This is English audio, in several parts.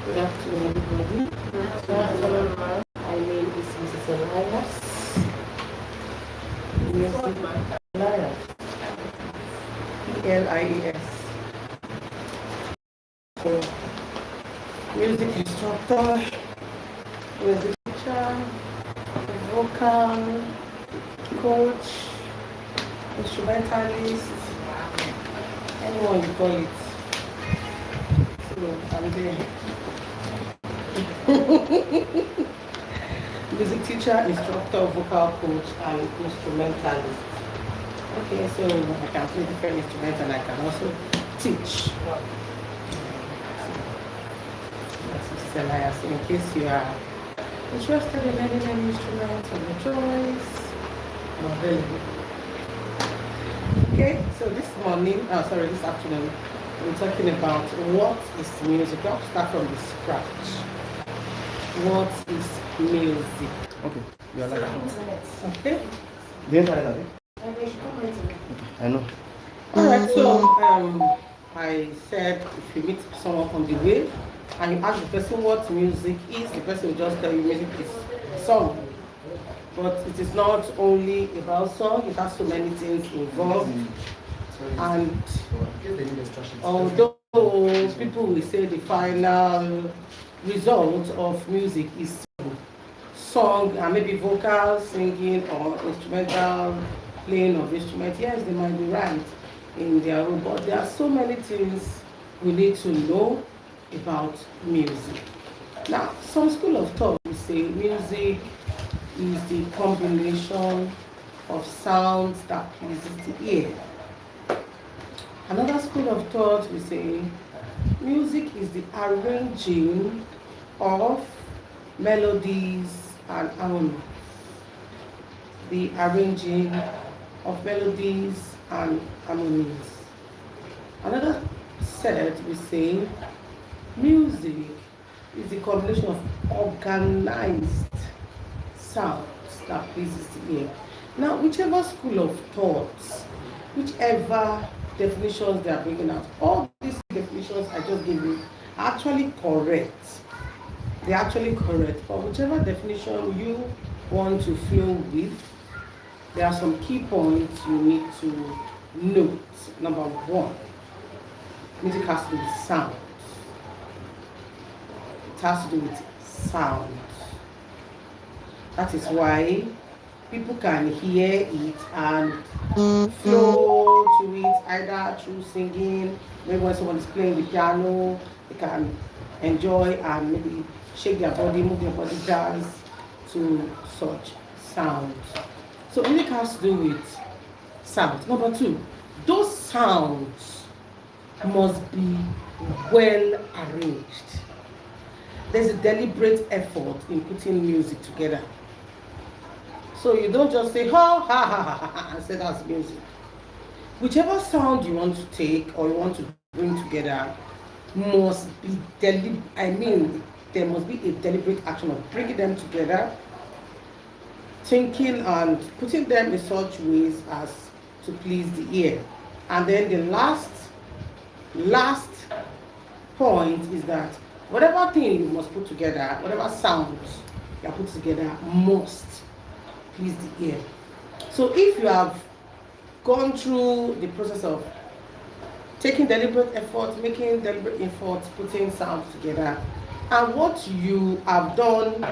Good afternoon, everybody. Good afternoon, ma'am. My name is Mrs. Elias. Elias. Elias. So, music instructor, music teacher, vocal coach, instrumentalist, anyone you call it. So, I'm there. Music teacher, instructor, vocal coach, and instrumentalist. Okay, so I can play different instruments and I can also teach. That's Elias. So in case you are interested in learning any instrument of your choice, I'm available. Okay, so this afternoon, we're talking about what is music. I'll start from the scratch. What is music? Okay, you are like Okay. the internet, I know. Alright, so I said if you meet someone on the way and you ask the person what music is, the person will just tell you music is song. But it is not only about song, it has so many things involved. And although people will say the final result of music is song and maybe vocal singing or instrumental playing of instrument, yes, they might be right in their own, but there are so many things we need to know about music. Now, some school of thought will say music is the combination of sounds that pleases the ear. Another school of thought will say music is the arranging of melodies and harmonies. The arranging of melodies and harmonies. Another set we say music is the combination of organized sounds that pleases the ear. Now, whichever school of thoughts, whichever definitions they are bringing out, all these definitions I just gave you are actually correct. They're actually correct. But whichever definition you want to flow with, there are some key points you need to note. Number one, music has to do with sound. It has to do with sound. That is why people can hear it and flow to it either through singing, maybe when someone is playing the piano, they can enjoy and maybe shake their body, move their body, dance to such sounds. So music has to do with sound. Number two, those sounds must be well arranged. There's a deliberate effort in putting music together. So you don't just say, ha ha ha ha ha, and say that's music. Whichever sound you want to take or you want to bring together must be there must be a deliberate action of bringing them together, thinking and putting them in such ways as to please the ear. And then the last point is that whatever thing you must put together, whatever sounds you are put together must please the ear. So if you have gone through the process of taking deliberate effort, making deliberate effort, putting sounds together, and what you have done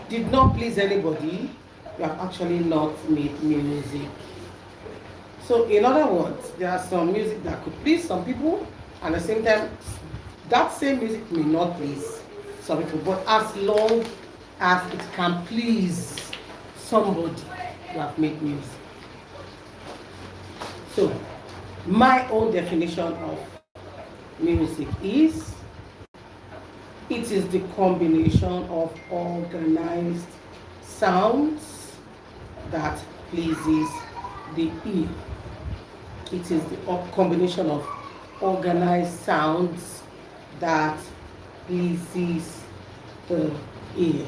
did not please anybody, you have actually not made music. So in other words, there are some music that could please some people, and at the same time, that same music may not please some people, but as long as it can please somebody, you have made music. So, my own definition of music is, it is the combination of organized sounds that pleases the ear. It is the combination of organized sounds that pleases the ear.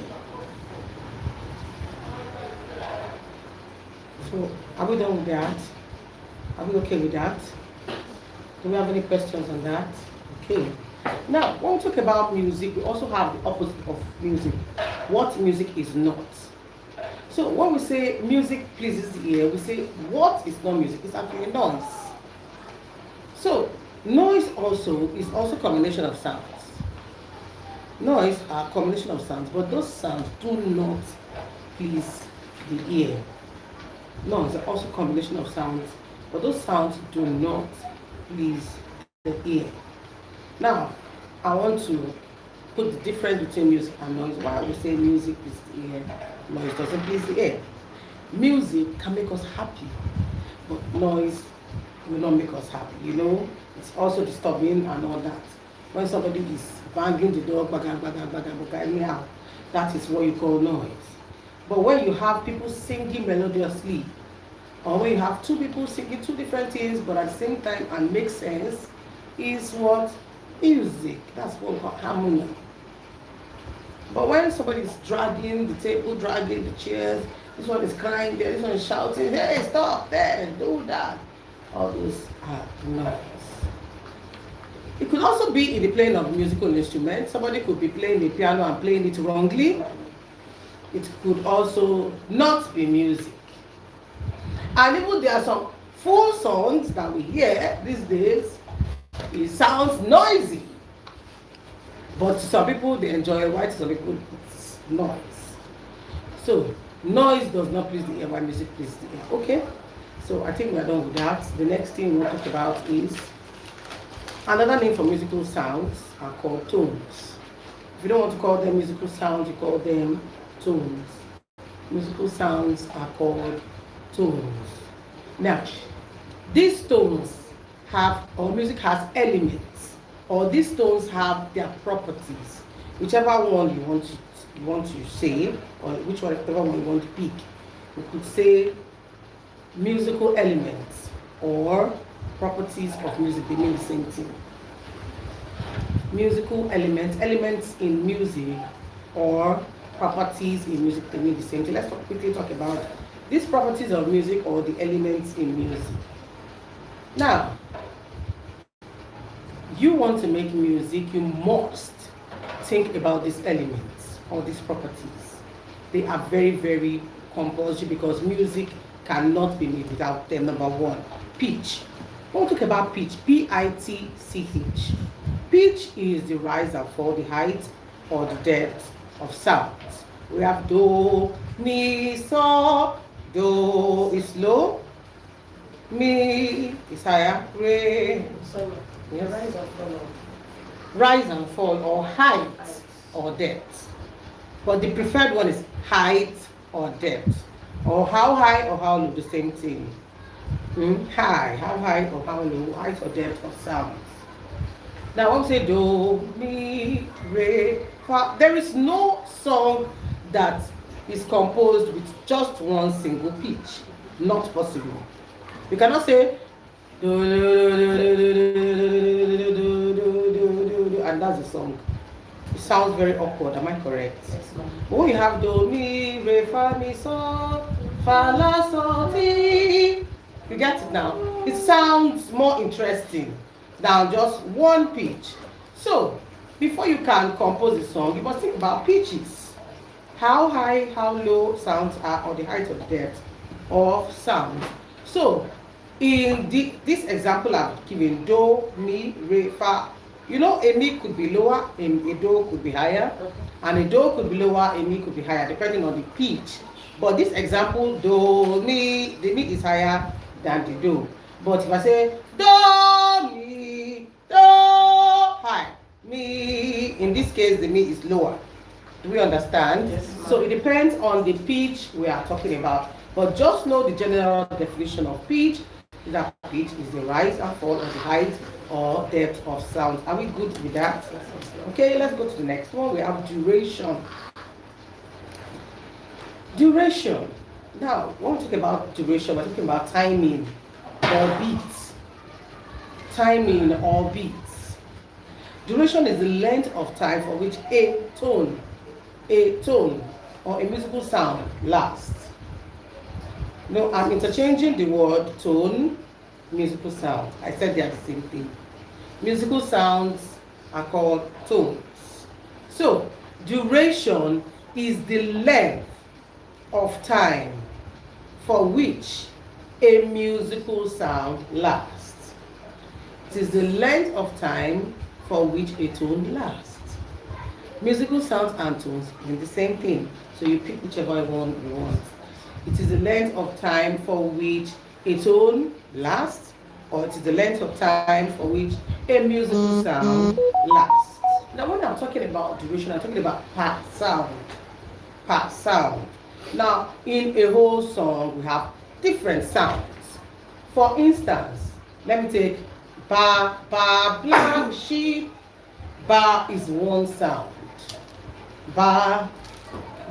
So, are we done with that? Are we okay with that? Do we have any questions on that? Okay. Now, when we talk about music, we also have the opposite of music. What music is not. So when we say music pleases the ear, we say what is not music? It's actually noise. So noise also is also a combination of sounds. Noise are a combination of sounds, but those sounds do not please the ear. Noise are also a combination of sounds, but those sounds do not please the ear. Now, I want to put the difference between music and noise. Why we say music pleases the ear, noise doesn't please the ear. Music can make us happy, but noise will not make us happy. You know, it's also disturbing and all that. When somebody is banging the door, baga, baga, baga, baga, anyhow, that is what you call noise. But when you have people singing melodiously, or when you have two people singing two different things, but at the same time and make sense, is what? Music. That's what we call harmony. But when somebody is dragging the table, dragging the chairs, this one is crying there, this one is shouting, hey, stop there, do that. All those are noise. It could also be in the playing of musical instruments. Somebody could be playing the piano and playing it wrongly. It could also not be music. And even there are some full songs that we hear these days, it sounds noisy. But to some people they enjoy it, while to some people it's noise. So noise does not please the ear, while music pleases the ear. Okay? So I think we are done with that. The next thing we'll talk about is another name for musical sounds are called tones. If you don't want to call them musical sounds, you call them tones. Musical sounds are called tones. Now, these tones have, or music has elements, or these tones have their properties. Whichever one you want to say, or whichever one you want to pick. We could say musical elements or properties of music. They mean the same thing. Musical elements in music or properties in music, they mean the same thing. Let's quickly talk about these properties of music or the elements in music. Now, you want to make music, you must think about these elements or these properties. They are very, very compulsory because music cannot be made without them. Number one, pitch. When we talk about pitch, P-I-T-C-H. Pitch is the rise and fall, the height or the depth of sound. We have do, mi, so. Do is low, mi is higher, re. So, Yes. rise and fall. Rise and fall, or height or depth. But the preferred one is height or depth. Or how high or how low, the same thing. High, how high or how low, height or depth of sounds. Now when we say do, mi, re, fa, there is no song that is composed with just one single pitch. Not possible. You cannot say do, and that's the song. It sounds very awkward, am I correct? Yes, ma'am. But when you have do, mi, re, fa, mi, so, fa, la, so, ti, you get it now? It sounds more interesting than just one pitch. So, before you can compose a song, you must think about pitches. How high, how low sounds are, or the height or depth of sound. So, in this example I've given, do, mi, re, fa, you know, a mi could be lower, a do could be higher, and a do could be lower, a mi could be higher, depending on the pitch. But this example, do, mi, the mi is higher than the do. But if I say do, mi, do, high, mi, in this case the mi is lower. Do we understand? Yes, so it depends on the pitch we are talking about. But just know the general definition of pitch. That pitch is the rise and fall of the height or depth of sound. Are we good with that? Okay, let's go to the next one. We have duration. Duration. Now, when we talk about duration, we're talking about timing or beats. Timing or beats. Duration is the length of time for which a tone or a musical sound lasts. No, I'm interchanging the word tone, musical sound. I said they are the same thing. Musical sounds are called tones. So, duration is the length of time for which a musical sound lasts. It is the length of time for which a tone lasts. Musical sounds and tones mean the same thing, so you pick whichever one you want. It is the length of time for which a tone lasts, or it is the length of time for which a musical sound lasts. Now, when I'm talking about duration, I'm talking about per sound. Per sound. Now, in a whole song, we have different sounds. For instance, let me take ba, ba, black sheep. Ba is one sound. Ba,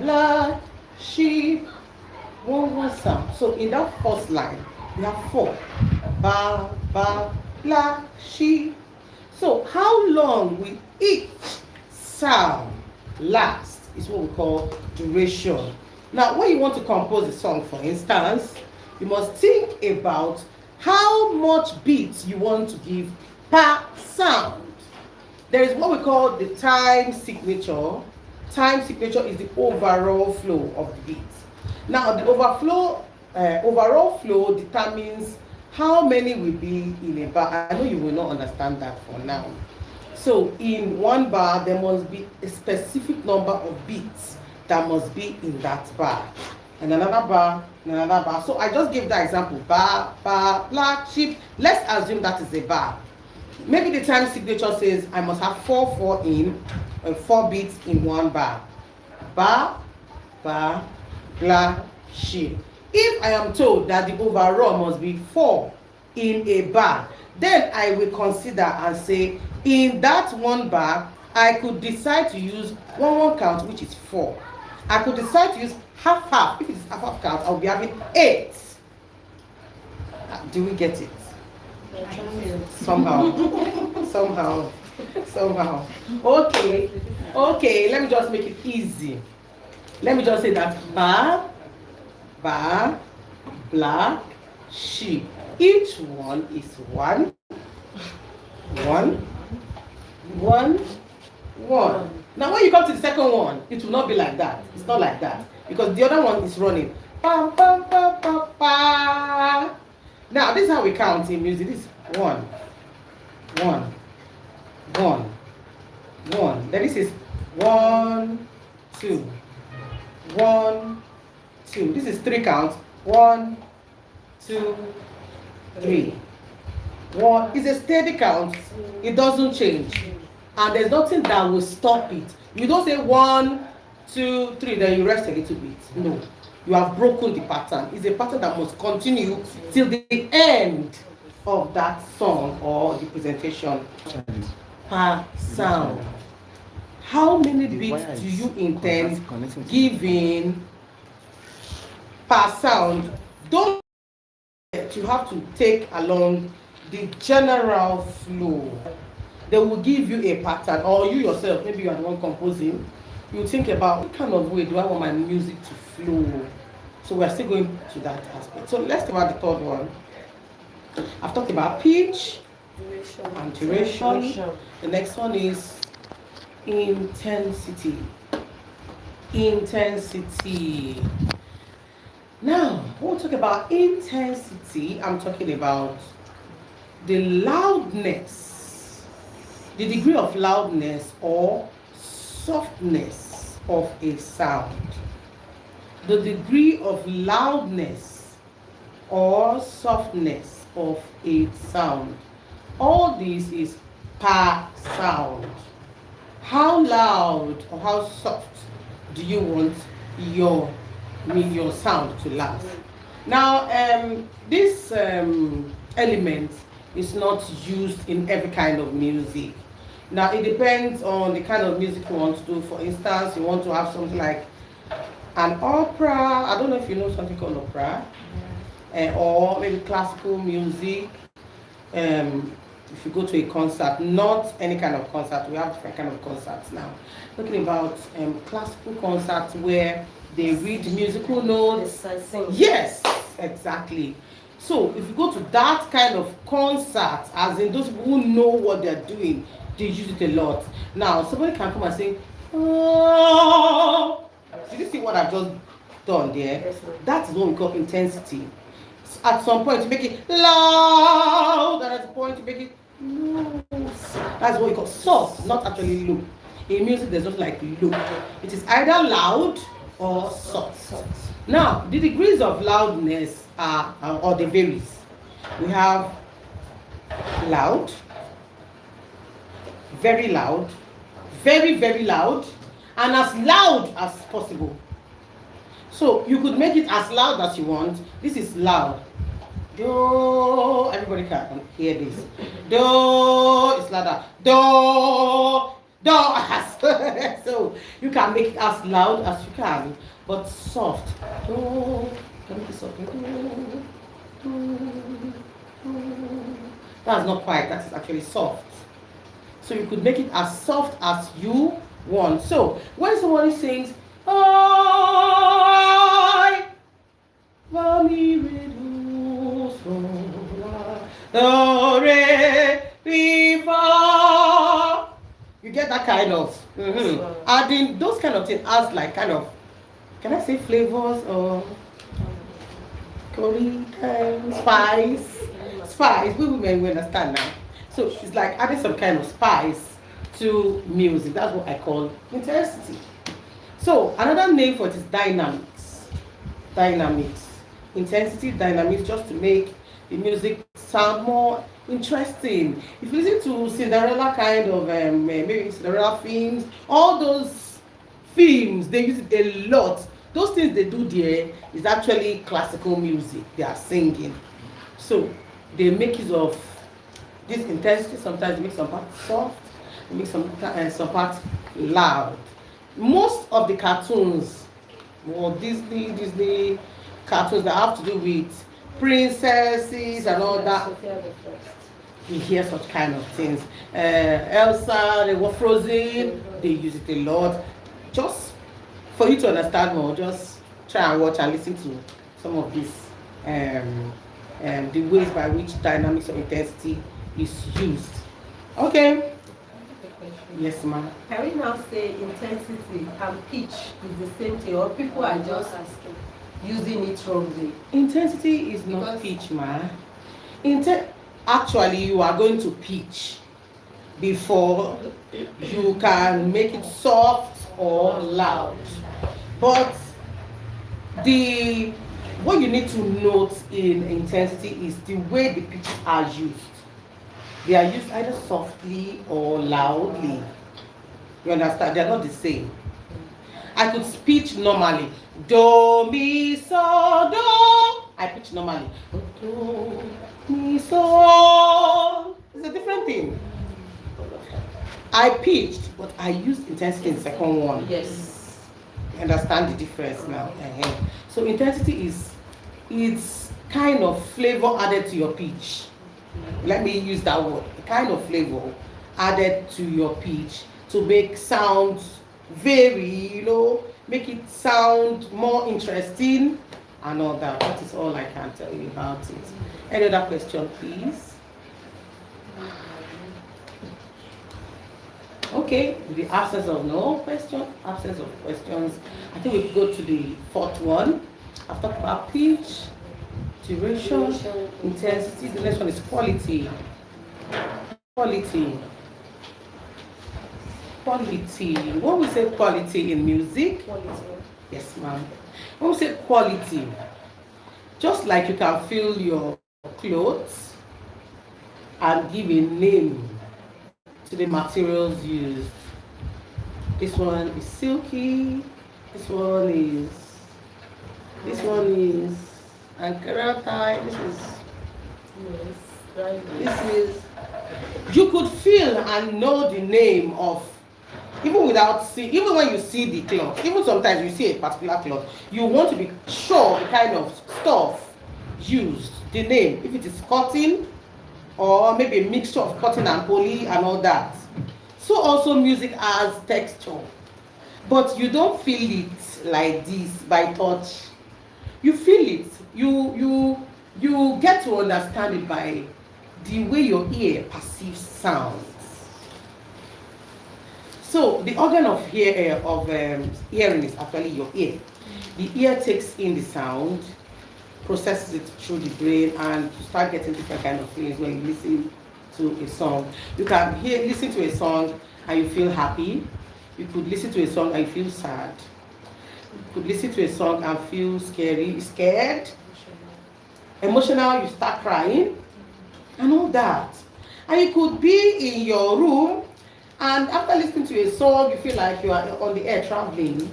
black sheep, one sound. So in that first line, we have 4. Ba, ba, black sheep. So how long will each sound last is what we call duration. Now, when you want to compose a song, for instance, you must think about how much beats you want to give per sound. There is what we call the time signature. Time signature is the overall flow of the beat. Now, the overall flow determines how many will be in a bar. I know you will not understand that for now. So, in one bar, there must be a specific number of beats that must be in that bar. And another bar, and another bar. So, I just gave that example. Bar, bar, black sheep. Let's assume that is a bar. Maybe the time signature says I must have 4 beats in one bar. Bar, bar, black sheep. If I am told that the overall must be 4 in a bar, then I will consider and say in that one bar, I could decide to use one count, which is 4. I could decide to use half. If it is half count, I'll be having 8. Do we get it? Somehow. Okay, let me just make it easy. Let me just say that bar, black sheep. Each one is 1. Now when you come to the second one, it will not be like that. It's not like that, because the other one is running. Ba, ba, ba, ba, ba. Now this is how we count in music. This is 1. Then this is 1, 2, 1, 2. This is 3 counts. 1, 2, 3. 1 is a steady count. It doesn't change, and there's nothing that will stop it. You don't say 1, 2, 3, then you rest a little bit. No, you have broken the pattern. It's a pattern that must continue till the end of that song or the presentation. Per sound. How many beats do you intend giving per sound? Don't forget, you have to take along the general flow. They will give you a pattern, or you yourself, maybe you are the one composing, you think about what kind of way do I want my music to flow. So we're still going to that aspect. So let's talk about the third one. I've talked about pitch and duration. The next one is intensity. Now, when we talk about intensity, I'm talking about the loudness, the degree of loudness or softness of a sound. The degree of loudness or softness of a sound. All this is per sound. How loud or how soft do you want your sound to last? Now, this element is not used in every kind of music. Now, it depends on the kind of music you want to do. For instance, you want to have something like an opera. I don't know if you know something called opera, or maybe classical music. If you go to a concert, not any kind of concert, we have different kind of concerts now. Talking about classical concerts where they read musical notes. Yes, exactly. So if you go to that kind of concert, as in those people who know what they're doing, They use it a lot. Now, somebody can come and sing, oh. Did you see what I've just done there? Yes, that is what we call intensity. At some point, you make it loud, and at a point, you make it low. That's what we call soft, not actually low. In music, there's not like low. It is either loud or soft. Now, the degrees of loudness are or they varies. We have loud, very loud, very, very loud, and as loud as possible. So you could make it as loud as you want. This is loud. Do, everybody can hear this. Do, it's louder. Do, do. So you can make it as loud as you can, but soft. Do, can make it soft. Do. That's not quite, that is actually soft. So you could make it as soft as you want. So when somebody sings, I, do, re, mi, fa. You get that kind of adding those kind of things as like kind of, can I say flavors or curry, spice? We women will understand now. So it's like adding some kind of spice to music. That's what I call intensity. So another name for it is dynamics. Dynamics. Intensity, dynamics, just to make the music sound more interesting. If you listen to Cinderella kind of, maybe Cinderella films, all those films, they use it a lot. Those things they do there is actually classical music. They are singing. So they make use of this intensity. Sometimes they make some parts soft, they make some parts loud. Most of the cartoons, or Disney cartoons that have to do with princesses and all that, you hear such kind of things. Elsa, they were Frozen, they use it a lot. Just for you to understand more, just try and watch and listen to some of these, the ways by which dynamics of intensity is used. Okay. Yes, ma'am. Can we now say intensity and pitch is the same thing, or people are just using it wrongly? Intensity is not pitch, ma'am. Actually, you are going to pitch before you can make it soft or loud. But what you need to note in intensity is the way the pitches are used. They are used either softly or loudly. You understand? They are not the same. I could pitch normally. Do, mi, so, do. I pitch normally. Do, mi, so. It's a different thing. I pitched, but I used intensity in the second one. Yes. You understand the difference now? So intensity is, it's kind of flavor added to your pitch. Let me use that word. A kind of flavor added to your pitch to make sounds vary, make it sound more interesting and all that. That is all I can tell you about it. Any other question, please? Okay, with the absence of absence of questions, I think we could go to the fourth one. I've talked about pitch, duration, intensity. The next one is quality. Quality. When we say quality in music, yes, ma'am. When we say quality, just like you can feel your clothes and give a name to the materials used. This one is silky. This one is Ankara tie. This is. You could feel and know the name of, even when you see the cloth. Even sometimes you see a particular cloth, you want to be sure the kind of stuff used, the name, if it is cotton or maybe a mixture of cotton and poly and all that. So also music has texture, but you don't feel it like this by touch. You feel it. You get to understand it by the way your ear perceives sounds. So the organ of hearing is actually your ear. The ear takes in the sound, processes it through the brain, and you start getting different kind of feelings when you listen to a song. You can listen to a song and you feel happy. You could listen to a song and you feel sad. You could listen to a song and feel scared, emotional, you start crying, and all that. And you could be in your room, and after listening to a song, you feel like you are on the air traveling.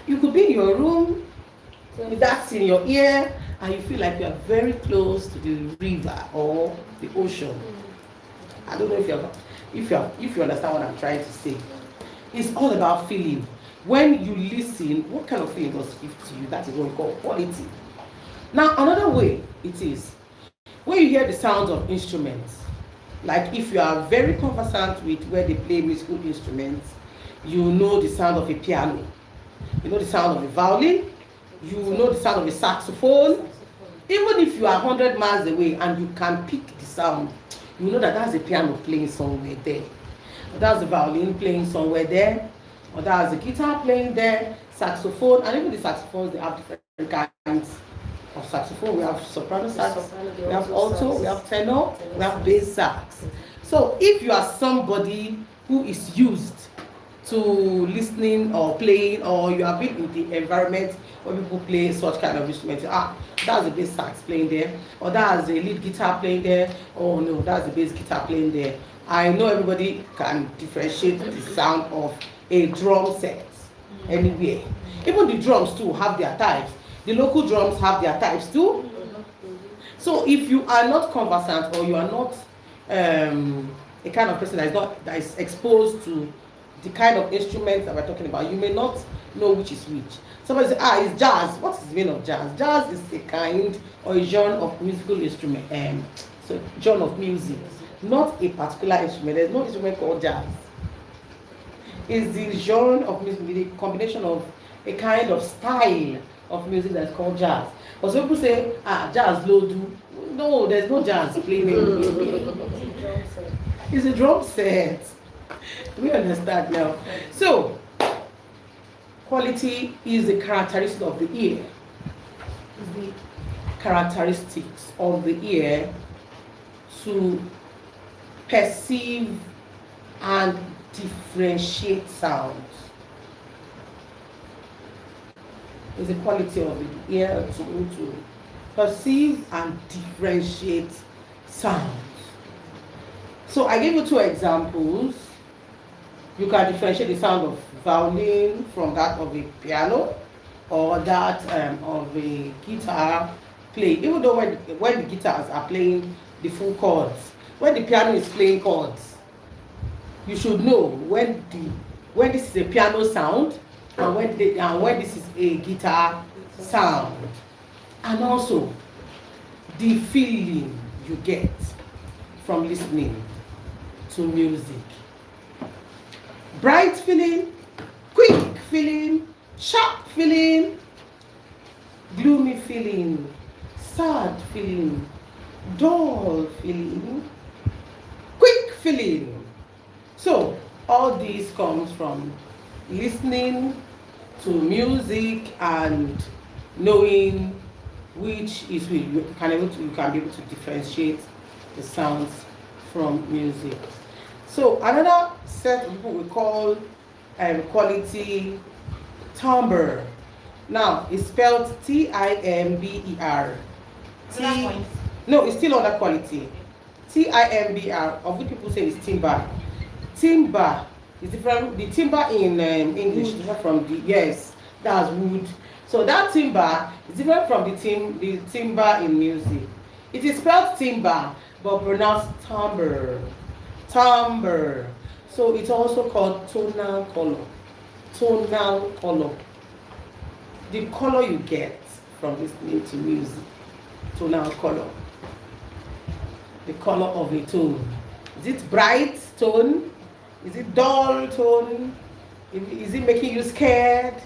You could be in your room with that in your ear, and you feel like you are very close to the river or the ocean. I don't know if you understand what I'm trying to say. It's all about feeling. When you listen, what kind of feeling does it give to you? That is what we call quality. Now, another way it is, when you hear the sounds of instruments, like if you are very conversant with where they play musical instruments, you know the sound of a piano, you know the sound of a violin, you know the sound of a saxophone. Even if you are 100 miles away and you can pick the sound, you know that that's a piano playing somewhere there, or that's a violin playing somewhere there, or that's a guitar playing there, saxophone. And even the saxophones, they have different kinds of saxophone. We have soprano sax, we have alto, we have tenor, we have bass sax. So if you are somebody who is used to listening or playing, or you have been in the environment where people play such kind of instruments, that's the bass sax playing there, or that's the lead guitar playing there, oh no, that's the bass guitar playing there. I know everybody can differentiate the sound of a drum set anywhere. Even the drums too have their types. The local drums have their types too. So if you are not conversant, or you are not a kind of person that is exposed to the kind of instruments that we're talking about, you may not know which is which. Somebody say, it's jazz. What is the meaning of jazz? Jazz is a kind or a genre of musical instrument, so genre of music, not a particular instrument. There's no instrument called jazz. It's the genre of music, the combination of a kind of style of music that's called jazz. But some people say, jazz low do. No, there's no jazz playing. It's a drum set. We understand now. So, quality is the characteristic of the ear. The characteristics of the ear to perceive and differentiate sounds. Is the quality of the ear to perceive and differentiate sounds. So I gave you two examples. You can differentiate the sound of violin from that of a piano, or that of a guitar playing. Even though when the guitars are playing the full chords, when the piano is playing chords, you should know when this is a piano sound and when this is a guitar sound. And also the feeling you get from listening to music. Bright feeling, quick feeling, sharp feeling, gloomy feeling, sad feeling, dull feeling, quick feeling. So all these comes from listening to music and knowing which is which. You can be able to differentiate the sounds from music. So another set of people we call quality timbre. Now it's spelled Timber. No, it's still under quality. Timber, of which people say it's timber. Timber is different. The timber in English is different from that's wood. So that timber is different from the timber in music. It is spelled timber but pronounced timbre. Timbre. So it's also called tonal color. Tonal color. The color you get from listening to music. Tonal color. The color of a tone. Is it bright tone? Is it dull tone? Is it making you scared?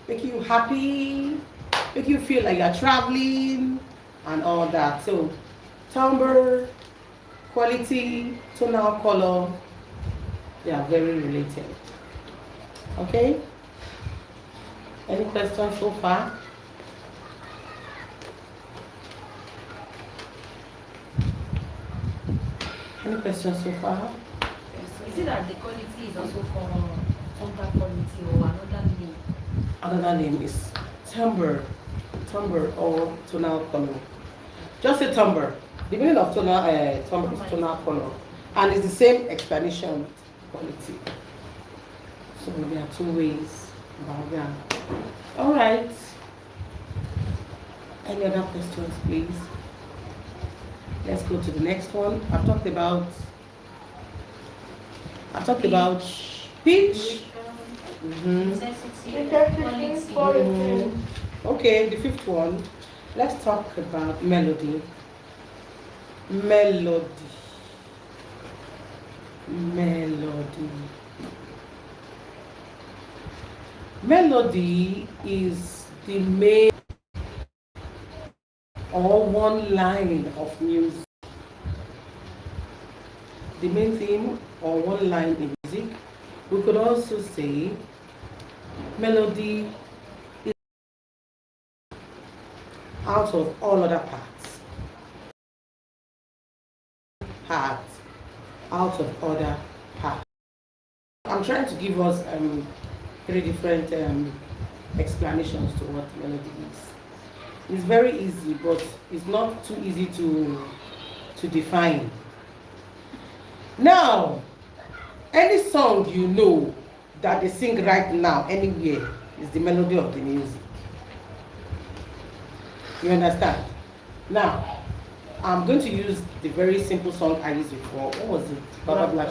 Making you happy? Making you feel like you're traveling? And all that. So, timbre, quality, tonal color, They are very related. Okay? Any questions so far? Any questions so far? Is it that the quality is also for tonal quality or another name? Another name is timbre or tonal color. Just a timbre. The meaning of timbre is tonal color, and it's the same explanation with quality. So there are two ways about that. All right. Any other questions, please? Let's go to the next one. I've talked about pitch. Intensity, quality. Okay, the fifth one. Let's talk about melody. Melody. Melody is the main or one line of music. The main theme or one line in music. We could also say melody is out of all other parts. Out of other parts. I'm trying to give us three different explanations to what melody is. It's very easy, but it's not too easy to define. Now, any song you know that they sing right now anywhere is the melody of the music. You understand? Now, I'm going to use the very simple song I used before. What was it? Baba Black.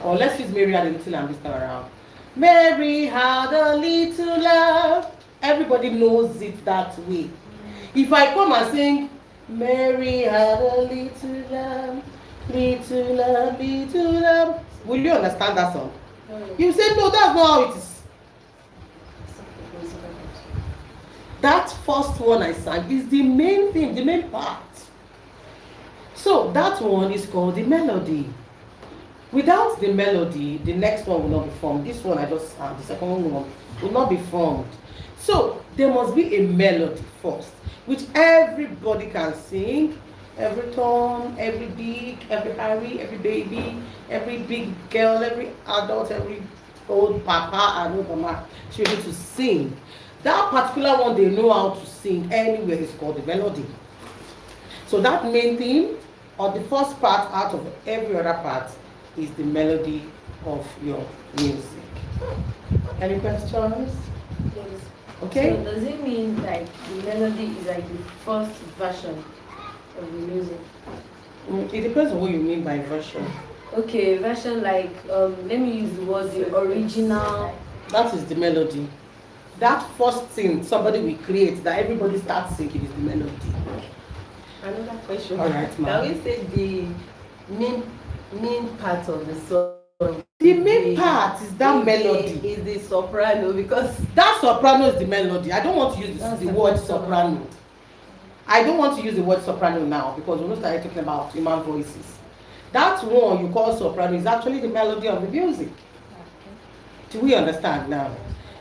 Or let's use Mary Had a Little Lamb this time around. Mary had a little lamb. Everybody knows it that way. If I come and sing, Mary had a little lamb, little lamb, little lamb, will you understand that song? You say, no, that's not how it is. That first one I sang is the main thing, the main part. So that one is called the melody. Without the melody, the next one will not be formed. This one I just sang, the second one will not be formed. So there must be a melody first, which everybody can sing. Every tone, every big, every Harry, every baby, every big girl, every adult, every old papa and old mama should be able to sing. That particular one they know how to sing anywhere is called the melody. So that main theme, or the first part out of every other part, is the melody of your music. Any questions? Yes. Okay. So does it mean like the melody is like the first version of the music? It depends on what you mean by version. Okay, version like let me use the word the original. That is the melody. That first thing somebody will create that everybody starts singing is the melody. Another question. All right, ma'am. Can we say the main part of the song? The main part is that melody. Is the soprano, because That soprano is the melody. I don't want to use That's the the word first one. soprano. I don't want to use the word soprano now because we're not starting talking about human voices. That one you call soprano is actually the melody of the music. Do we understand now?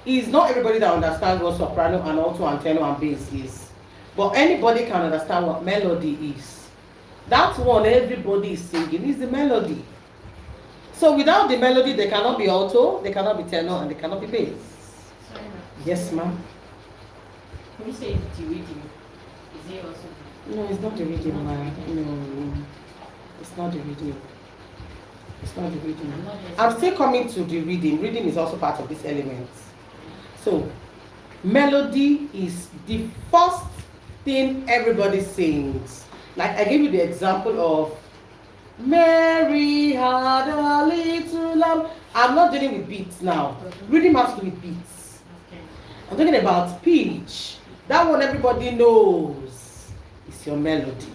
It's not everybody that understands what soprano and alto and tenor and bass is. But anybody can understand what melody is. That one everybody is singing is the melody. So without the melody, there cannot be alto, there cannot be tenor, and there cannot be bass. Sorry, ma'am. Yes, ma'am. Can you say the rhythm? Is it also No, it's not the rhythm, ma'am. No, it's not the rhythm. It's not the rhythm. I'm still coming to the rhythm. Rhythm is also part of this element. So, melody is the first thing everybody sings. Like I gave you the example of Mary had a little lamb. I'm not dealing with beats now. Rhythm has to do with beats. okay? I'm talking about pitch. That one everybody knows. It's your melody.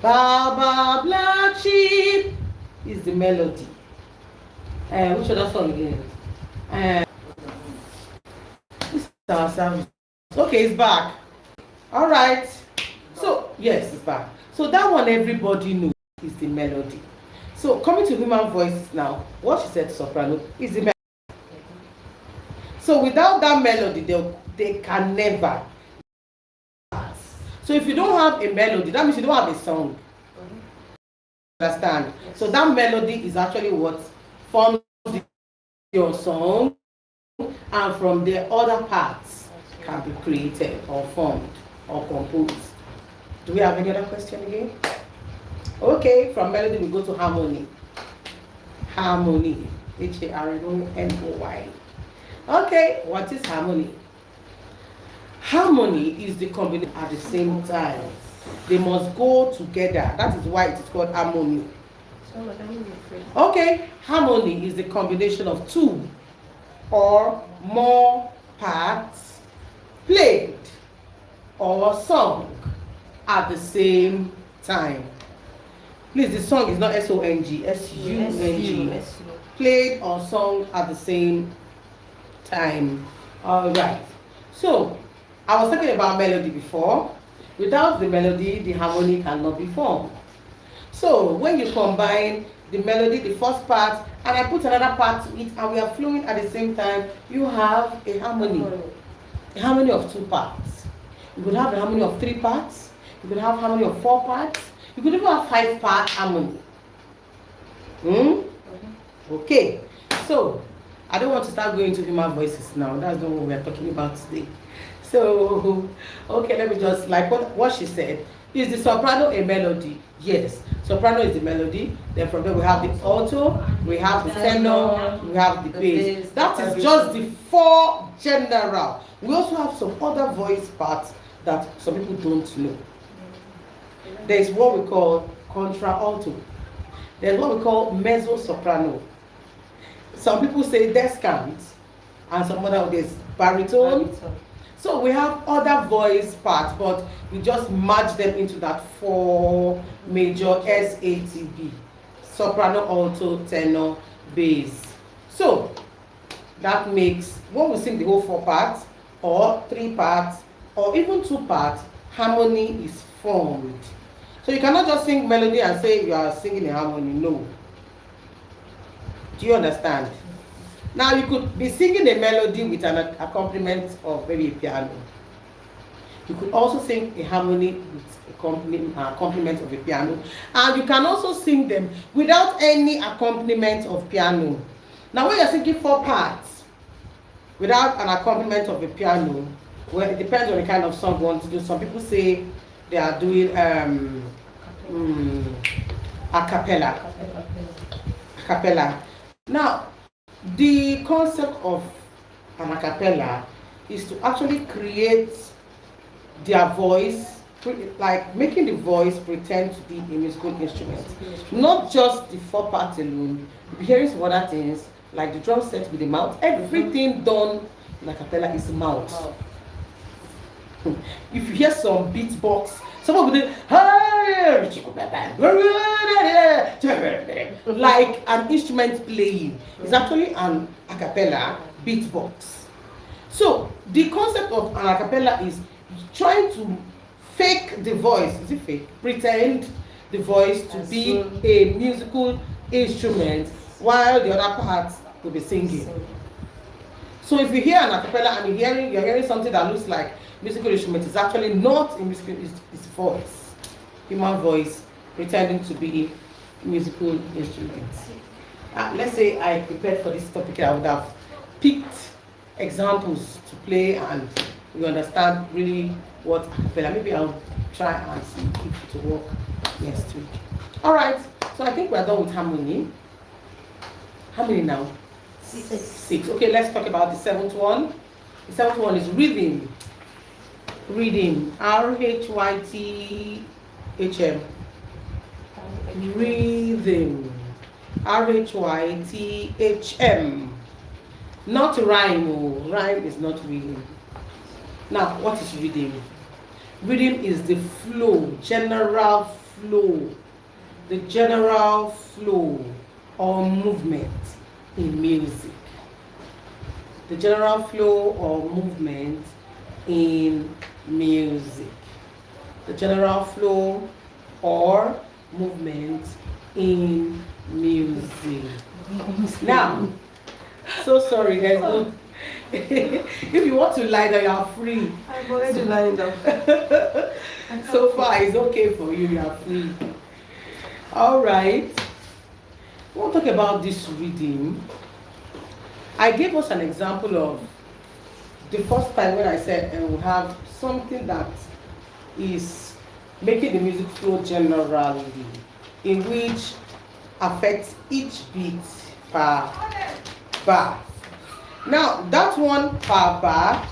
Baba Black Sheep is the melody. Which other song again? This is our service. Okay, it's back. All right. So yes, it's back. So that one everybody knows is the melody. So coming to human voices now, what she said soprano is the melody. So without that melody, they can never pass. So if you don't have a melody, that means you don't have a song. Understand? So that melody is actually what forms your song, and from the other parts can be created or formed or composed. Do we have any other question again? Okay, from melody we go to harmony. Harmony. Harmony. Okay, what is harmony? Harmony is the combination at the same time. They must go together. That is why it is called harmony. Okay, harmony is the combination of two or more parts played or sung at the same time. Please, the song is not S-O-N-G, S-U-N-G. Played or sung at the same time. All right. So, I was talking about melody before. Without the melody, the harmony cannot be formed. So, when you combine the melody, the first part, and I put another part to it, and we are flowing at the same time, you have a harmony. A harmony of two parts. You could have a harmony of three parts. You could have harmony of four parts. You could even have 5-part harmony. Okay. So, I don't want to start going to human voices now. That's not what we are talking about today. So, okay, let me just, like what she said. Is the soprano a melody? Yes. Soprano is the melody. Then from there we have the alto, we have the tenor, we have the bass. That is just the 4 general. We also have some other voice parts that some people don't know. There is what we call contralto. There's what we call mezzo soprano. Some people say descant, and some other there's baritone. So we have other voice parts, but we just merge them into that 4 major SATB: soprano, alto, tenor, bass. So that makes, when we sing the whole 4 parts, or 3 parts, or even 2 parts, harmony is formed. So you cannot just sing melody and say you are singing a harmony. No. Do you understand? Now you could be singing a melody with an accompaniment of maybe a piano. You could also sing a harmony with accompaniment of a piano. And you can also sing them without any accompaniment of piano. Now when you're singing 4 parts without an accompaniment of a piano, well, it depends on the kind of song you want to do. Some people say they are doing a cappella. Now, the concept of an a cappella is to actually create their voice, like making the voice pretend to be a musical instrument. Not just the 4 parts alone. You'll be hearing some other things, like the drum set with the mouth. Everything done in a cappella is mouth. If you hear some beatbox, someone will do like an instrument playing. It's actually an a cappella beatbox. So the concept of an a cappella is trying to fake the voice. Is it fake? Pretend the voice to be a musical instrument while the other parts will be singing. So if you hear an a cappella and you're hearing something that looks like musical instrument, is actually not a musical, it's voice, human voice pretending to be musical instruments. Let's say I prepared for this topic, I would have picked examples to play and you understand really what a cappella. Maybe I'll try and see if it will work next week. All right, so I think we're done with harmony. How many now? 6. Okay, let's talk about the 7th one. The 7th one is rhythm. Rhythm. R-H-Y-T-H-M. Rhythm. R-H-Y-T-H-M. Not rhyme. Oh. Rhyme is not rhythm. Now, what is rhythm? Rhythm is the flow, general flow. The general flow or movement in music. The general flow or movement in music. The general flow or movement in music. Now, so sorry, there's no. If you want to lie down, you are free. I've already lined up. So far, it's okay for you. You are free. All right. We'll talk about this reading. I gave us an example of the first time when I said we have something that is making the music flow generally, in which affects each beat per bar. Now, that one per bar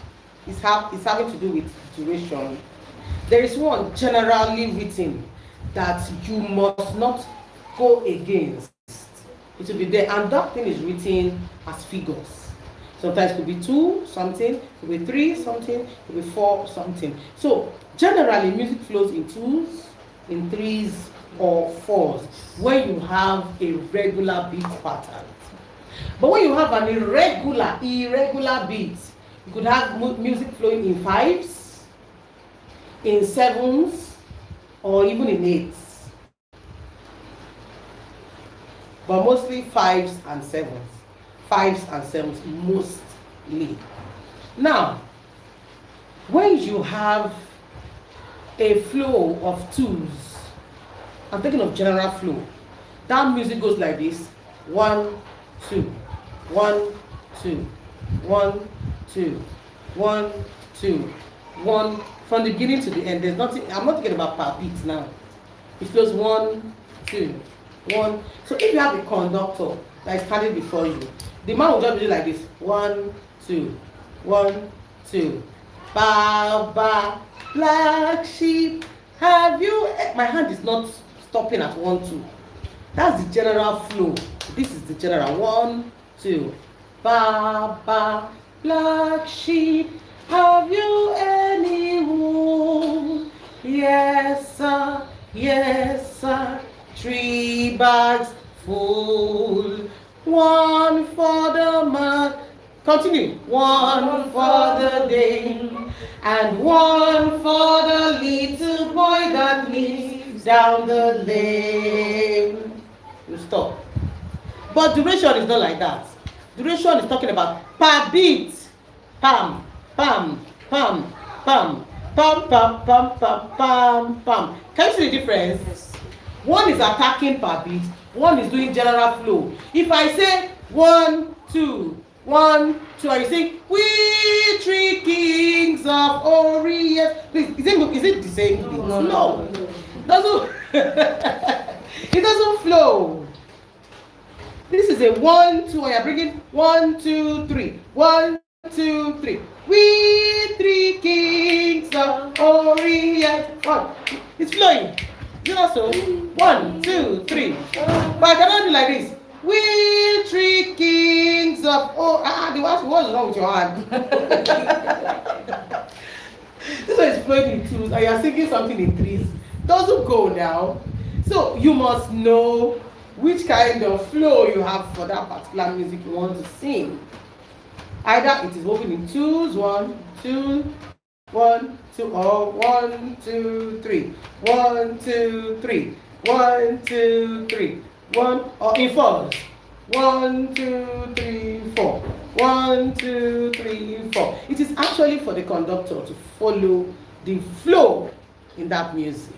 is having to do with duration. There is one generally written that you must not go against. It will be there, and that thing is written as figures. Sometimes it could be 2 something, it could be 3 something, it could be 4 something. So generally music flows in 2s, in 3s, or 4s when you have a regular beat pattern. But when you have an irregular beat, you could have music flowing in 5s, in 7s, or even in 8s. But mostly 5s and 7s. 5s and 7s mostly. Now, when you have a flow of 2s, I'm thinking of general flow, that music goes like this: 1, 2, 1, 2, 1, 2, 1, 2, 1, from the beginning to the end. There's nothing, I'm not thinking about per beat now. It flows 1, 2, 1. So if you have a conductor that is standing before you, the man will just do like this: 1, 2, 1, 2. Ba ba, black sheep. Have you? My hand is not stopping at 1, 2. That's the general flow. This is the general 1, 2. Ba ba, black sheep. Have you any wool? Yes sir, yes sir. 3 bags full. 1 for the man. Continue. 1 for the day, and 1 for the little boy that lives down the lane. You stop. But duration is not like that. Duration is talking about per beat. Pam, pam, pam, pam, pam, pam, pam, pam, pam, pam. Can you see the difference? Yes. One is attacking per beat, one is doing general flow. If I say 1, 2, 1, 2, and you sing, "We 3 kings of Orient," please, is it the same thing? No. Doesn't it doesn't flow. This is a 1, 2, and you're bringing 1, 2, 3, 1, 2, 3. We 3 kings of Orient. 1. It's flowing. You know, so 1, 2, 3. But I cannot do like this. We 3 kings of what's wrong with your hand? This one is flowing in 2s, and you're singing something in 3s. Doesn't go now. So you must know which kind of flow you have for that particular music you want to sing. Either it is moving in 2s, 1, 2, 1, 2, or 1, 2, 3, 1, 2, 3, 1, 2, 3, 1, or in 4s. 1, 2, 3, 4. 1, 2, 3, 4. It is actually for the conductor to follow the flow in that music,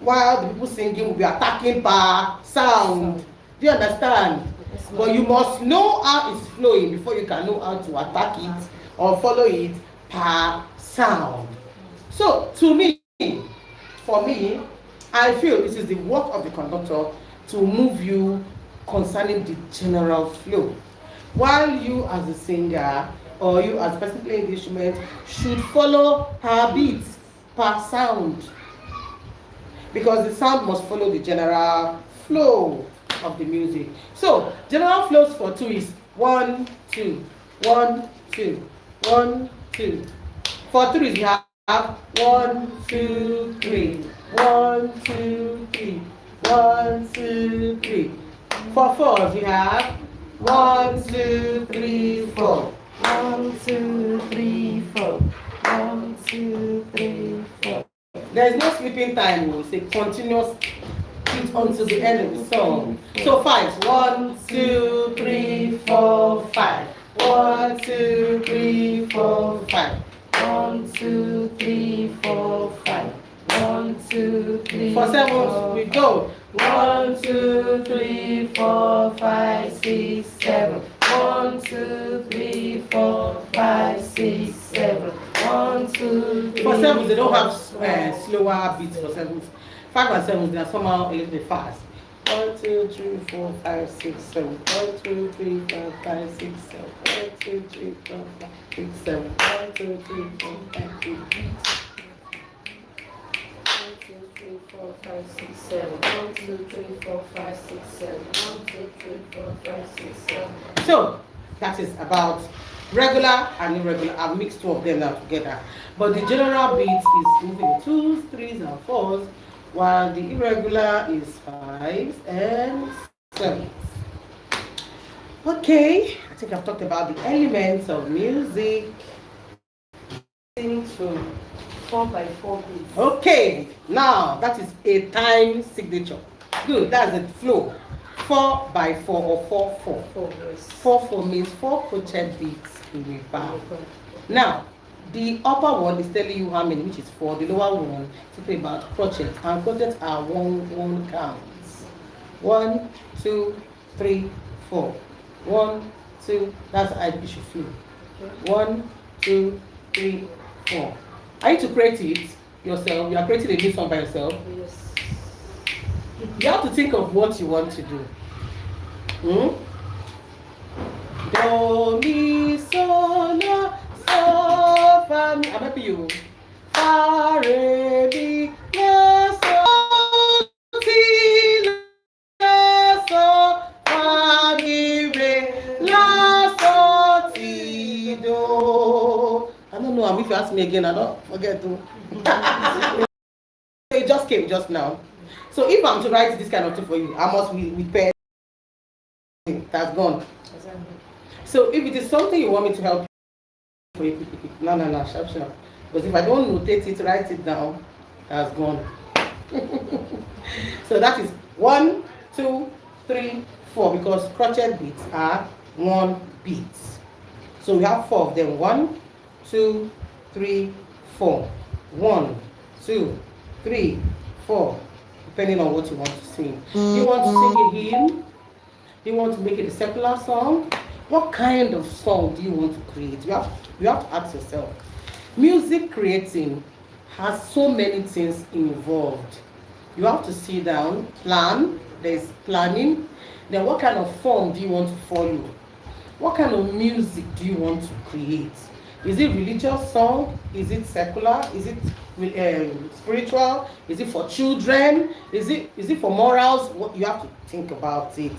while the people singing will be attacking per sound. Do you understand? But you must know how it's flowing before you can know how to attack it or follow it per sound. So for me, I feel this is the work of the conductor to move you concerning the general flow, while you as a singer or you as a person playing the instrument should follow her beats per sound, because the sound must follow the general flow of the music. So general flows for 2 is 1, 2, 1, 2, 1, 2. For 3 we have 1, 2, 3, 1, 2, 3, 1, 2, 3. For 4 we have 1, 2, 3, 4. 1, 2, 3, 4. 1, 2, 3, 4. There is no sleeping time. We say continuous it until the end of the song. So 5. 1, 2, 3, 4, 5. 1, 2, 3, 4, 5. 1, 2, 3, 4, 5. 1, 2, 3. For 7, we go. 1, 2, 3, 4, 5, 6, 7. 1, 2, 3, 4, 5, 6, 7. 1, 2, 3. For 7, they don't have slower beats for 7. 5 and 7, they are somehow a little bit fast. 1, 2, 3, 4, 5, 6, 7. 1, 2, 3, 4, 5, 6, 7. 1, 2, 3, 4, 5, 6, 7. 1, 2, 3, 4, 5, 6, 7. 4, 5, 6, 7. 1, 2, 3, 4, 5, 6, 7. 1, 2, 3, 4, 5, 6, 7. So that is about regular and irregular. I've mixed two of them now together. But the general beat is moving 2s, 3s, and 4s, while the irregular is 5s and 7s. Okay, I think I've talked about the elements of music. To 4x4 beats. Okay, now that is a time signature. Good, that's the flow. 4x4 or 4/4. 4/4 means 4 crochet beats in a bar. Now, the upper one is telling you how many, which is 4. The lower one is talking about crochet. And crochets are one counts. 1, 2, 3, 4. 1, 2. That's how you should flow. 1, 2, 3, 4. Are you to create it yourself? You are creating a new song by yourself. Yes. You have to think of what you want to do. Do, mi, so, la, so, fa, mi. I'm happy you. Fa, re, mi, la, so, ti, la, so, fa, mi, re, la, so, ti, do. I don't know. If you ask me again, I don't forget to. It just came just now. So if I'm to write this kind of thing for you, I must with pen. That's gone. So if it is something you want me to help you with, no, sharp. Because if I don't notate it, write it down, that's gone. So that is 1, 2, 3, 4, because crochet beats are 1 beat. So we have 4 of them. 1, 2, 3, 4. 1, 2, 3, 4. Depending on what you want to sing. You want to sing a hymn? You want to make it a secular song? What kind of song do you want to create? You have to ask yourself. Music creating has so many things involved. You have to sit down, plan. There's planning. Then what kind of form do you want to follow? What kind of music do you want to create? Is it religious song? Is it secular? Is it spiritual? Is it for children? Is it for morals? You have to think about it.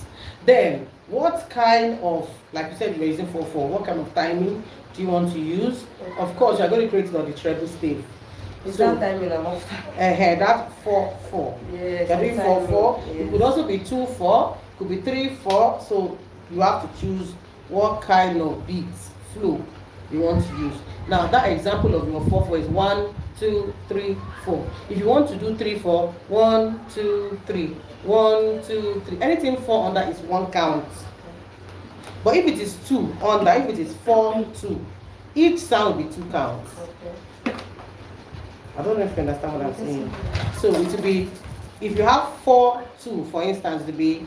Then, what kind of, like you said, you're using 4/4. What kind of timing do you want to use? Of course, you're going to create it on the treble stave. Is that timing I'm after? That's 4/4. Yes. You're doing 4/4. Yes. It could also be 2/4. It could be 3/4. So you have to choose what kind of beats, flow you want to use. Now that example of your 4/4 is 1, 2, 3, 4. If you want to do 3/4, 1, 2, 3, 1, 2, 3. Anything 4 under is 1 count. But if it is 2 under, if it is 4, 2, each sound will be 2 counts. Okay. I don't know if you understand what I'm saying. So it will be, if you have 4, 2, for instance, it will be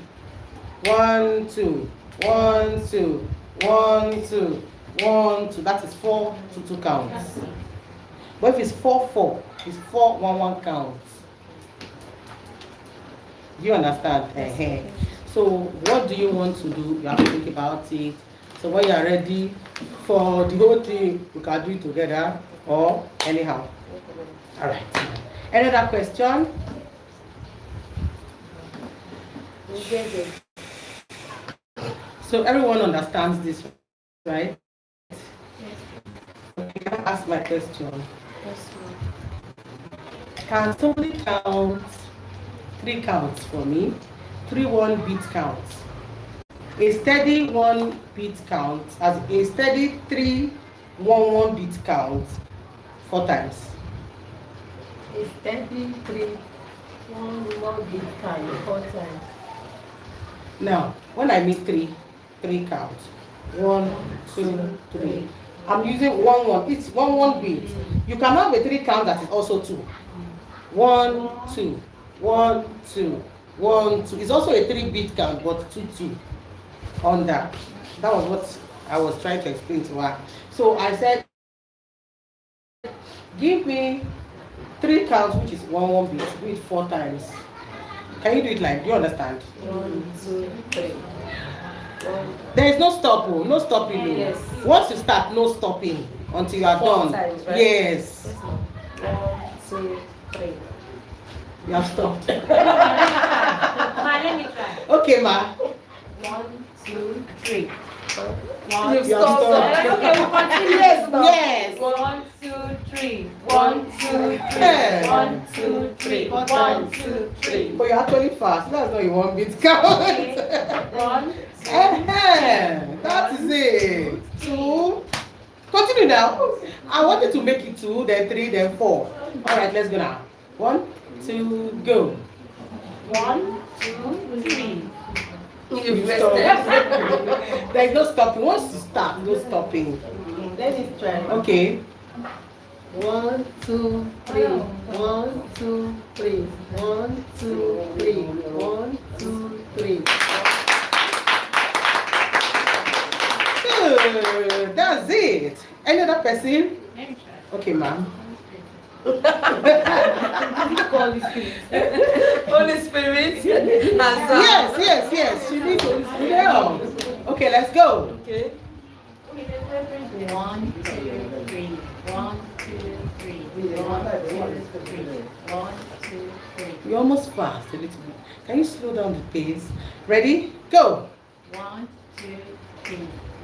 1, 2, 1, 2, 1, 2. 1, 2, that is 4 to 2 counts. But if it's 4/4, it's 4 1 counts. Do you understand? So what do you want to do? You have to think about it. So when you are ready for the whole thing, you can do it together or anyhow. All right. Any other question? So everyone understands this, right? Okay, I'll ask my question. Can somebody count 3 counts for me? 3 1-beat counts. A steady 1-beat count as a steady 3 1-1-beat count 4 times. A steady 3 One big kind, 4 times. Now, when I mean three counts. 1, 2, 3. I'm using 1 1. It's 1 1 beat. You can have a 3 count that is also 2. 1 2 1 2 1 2. It's also a 3 beat count, but 2 2 on that. That was what I was trying to explain to her. So I said, give me 3 counts, which is 1 1 beat. Do it 4 times. Can you do it like? Do you understand? 1, 2, 3. There is no stop, oh, no stopping. Oh. Yes. Once you start, no stopping until you are 4 done. times, right? Yes. 1, 2, 3. You have stopped. Ma, let me try. Okay, ma. 1, 2, 3. You've You have stopped. stopped. Okay, we continue. Yes. 1, 2, 3. 1, 2, 3. Yeah. 1, 2, 3. 1, 2, 3. But you're actually fast. That's not your 1 beat count. 1, 2, That is it. 2. Continue now. I wanted to make it 2, then 3, then 4. All right, let's go now. 1, 2, go. 1, 2, 3. You've Stop. rested. There's no stopping. Once you start, no stopping. Let me try. Okay. 1 2 3. 1 2 3. 1 2 3. 1 2 3. Good. That's it. Any other person? Let me try. Okay, ma'am. Holy Spirit. Answer. Yes. She needs Holy Spirit help. Okay, let's go. Okay. 1, 2, 3. 1, 2, 3. 1, 2, 3. 1, 2, 3. You're almost fast a little bit. Can you slow down the pace? Ready? Go. 1, 2, 3.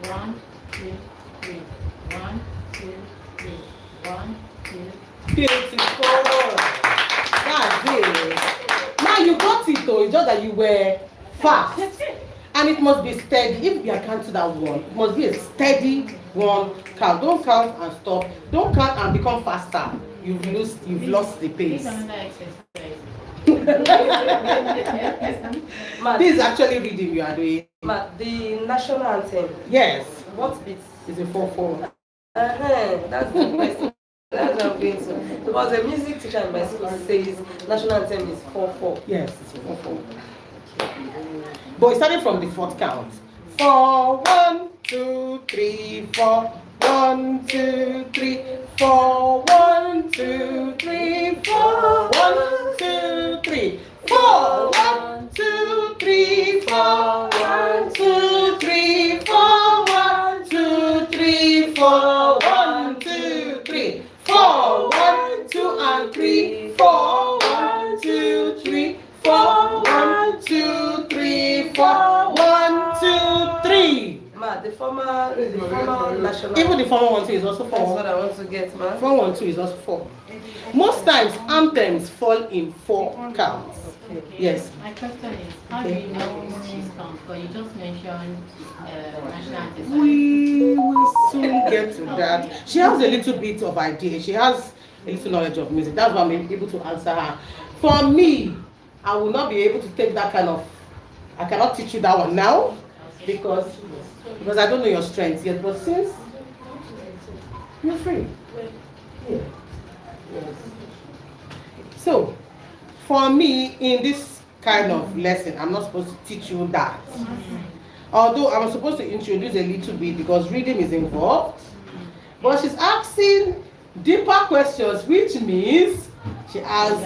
1, 2, 3. 1, 2, 3. 1, 2, 3. Beautiful. That's it. Now you got it though. It's just that you were fast. And it must be steady. If you are counting that 1, it must be a steady 1 count. Don't count and stop. Don't count and become faster. You've lost the pace. This is actually reading you are doing. Ma, the national anthem. Yes. What beat? It's a 4/4. That's the question. That's what I'm going to. Because the music teacher in my school says national anthem is 4/4. Yes, it's a 4/4. But it started from the 4th count. 4 1 2 3 4. 1 2 3 4. 1 2 3 4. 1 2 3 4. 1 2 3 4. 1 2 3 4. 1 2 3 4. 1 2 3 4. 1 2 and 3 4. 1 2 3 4. 1 2 3 4. 1 2 3. Ma, the former national. Even the 412 is also That's what 4. I want to get, ma. 412 is also 4. Most times anthems fall in 4 counts. Okay. Yes. My question is, how do you know these counts? Because you just mentioned national anthem. We will soon get to that. She has a little bit of idea. She has a little knowledge of music. That's why I'm able to answer her. For me, I will not be able to take that kind of. I cannot teach you that one now because I don't know your strengths yet. But since you're free, yeah. Yes. So, for me, in this kind of lesson, I'm not supposed to teach you that. Although I'm supposed to introduce a little bit because reading is involved. But she's asking deeper questions, which means she has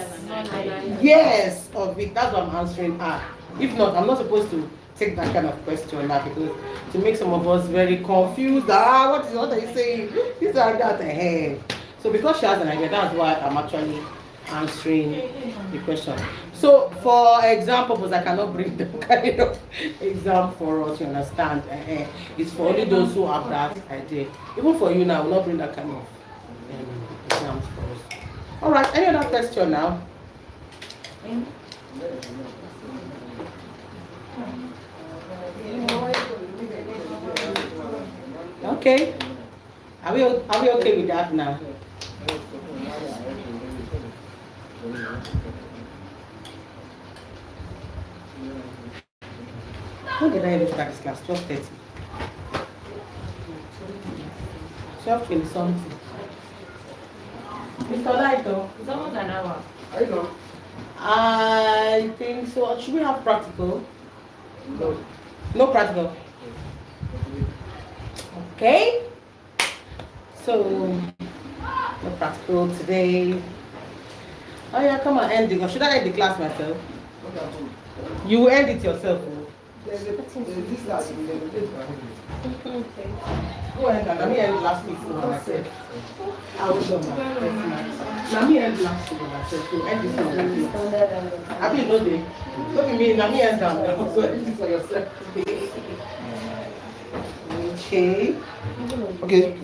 yes of it. That's what I'm answering her. If not, I'm not supposed to take that kind of question now because to make some of us very confused. What are you saying? This are that ahead. So because she has an idea, that's why I'm actually answering the question. So for example, because I cannot bring the kind of exam for us, you understand? It's for only those who have that idea. Even for you now, I will not bring that kind of exams for us. All right, any other question now? Okay. Are we okay with that now? When did I even start this class? 12:30. 12:20 something. Mr. Lighto, It's almost an hour. I think so. Should we have practical? No. No practical. Okay. So, no practical today. Oh yeah, come on, end it. Should I end the class myself? You will end it yourself. Go ahead, let me end last week for myself. I will show Let me end last week for myself. So end this one. I mean, no day. Look at me, let me end down. So end this for yourself. Okay. Okay.